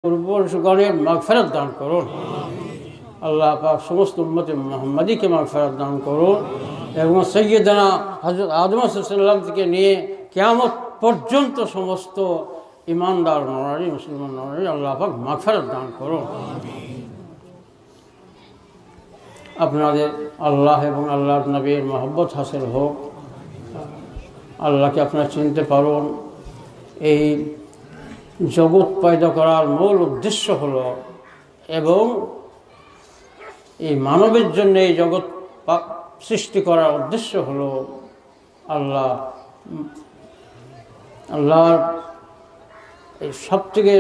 পূর্বপুরুষগণের মাগফিরাত দান করুন। আল্লাহ পাক সমস্ত উম্মতে মুহাম্মাদিকে মাগফিরাত দান করুন এবং সাইয়্যিদানা হযরত আদম আলাইহিস সালাম থেকে নিয়ে কিয়ামত পর্যন্ত সমস্ত ঈমানদার নরনারী মুসলমান নরনারী আল্লাহ পাক মাগফিরাত দান করুন। আপনাদের আল্লাহ এবং আল্লাহর নবীর মহব্বত হাসিল হোক। আল্লাহকে আপনারা চিনতে পারুন। এই জগৎ পয়দা করার মূল উদ্দেশ্য হলো এবং এই মানবের জন্য এই জগৎ সৃষ্টি করার উদ্দেশ্য হলো আল্লাহর এই সবথেকে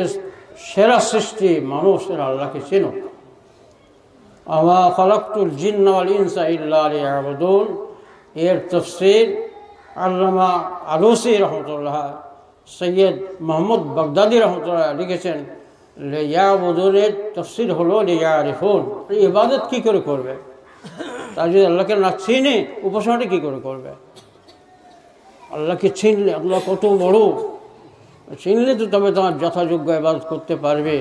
সেরা সৃষ্টি মানুষের আল্লাহকে চিনুক। আমা খালাকতুল জিন্না ওয়াল ইনসা ইল্লা লিয়াবুদুন এর তাফসীর আল্লামা আলুসি রহমতুল্লাহ সৈয়দ মোহাম্মদ বাগদাদি রহমতুল্লাহ লিখেছেন, লিয়াবুদুনের তাফসীর হলো লিয়ারিফুন। ইবাদত কী করে করবে? তার যদি আল্লাহকে না চিনে উপাসনাটা কী করে করবে? আল্লাহকে চিনলে, আল্লাহ কত বড় চিনলে তো তবে তোমার যথাযোগ্য ইবাদত করতে পারবে।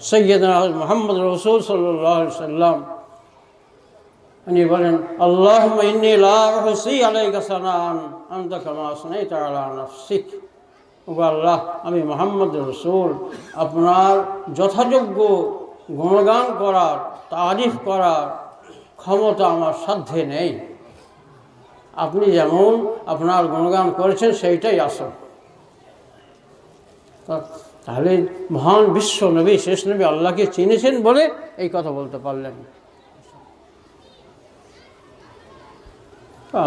সৈয়দনা মুহাম্মদ রাসূল সাল্লাল্লাহু আলাইহি সাল্লাম উনি বলেন, আল্লাহুম্মা ইন্নী লা উহসি আলাইকা সানাআন আনতা কামা আসনাইতা আলা নাফসিক। ওগো আল্লাহ, আমি মুহাম্মদ রাসূল আপনার যথাযোগ্য গুণগান করার, তারিফ করার ক্ষমতা আমার সাধ্যে নেই। আপনি যেমন আপনার গুণগান করেছেন সেইটাই আসল। তাহলে মহান বিশ্ব নবী, শেষ নবী আল্লাহকে চিনেছেন বলে এই কথা বলতে পারলেন।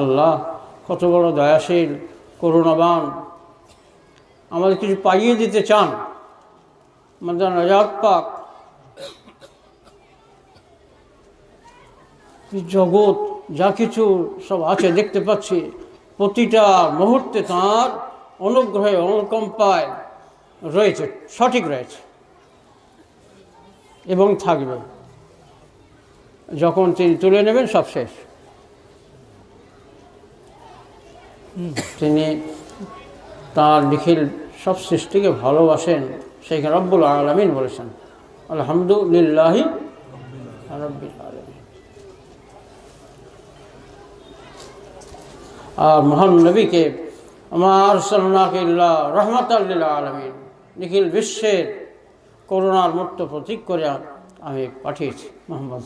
আল্লাহ কত বড় দয়াশীল, করুণাবান, আমাদের কিছু পাইয়ে দিতে চান, আমাদের নাজাত পাক। জগৎ যা কিছু সব আছে দেখতে পাচ্ছি, প্রতিটা মুহূর্তে তাঁর অনুগ্রহে অনুকম্পায় রয়েছে, সঠিক রয়েছে এবং থাকবে। যখন তিনি তুলে নেবেন সব শেষ। তিনি তাঁর নিখিল সব সৃষ্টিকে ভালোবাসেন। সেইখানে রব্বুল আলামিন বলেছেন, আলহামদুলিল্লাহি রাব্বিল আলামিন। আর মহান নবীকে আমা আরসালনাকা ইল্লা রাহমাতাল লিল আলামিন, নিখিল বিশ্বের করুণার মূর্ত প্রতীক করে আমি পাঠিয়েছি মুহাম্মদ।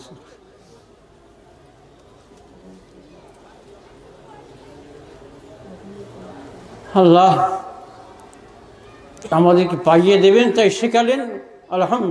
আল্লাহ আমাদেরকে পাইয়ে দেবেন তাই শেখালেন, আলহামদুলিল্লাহ।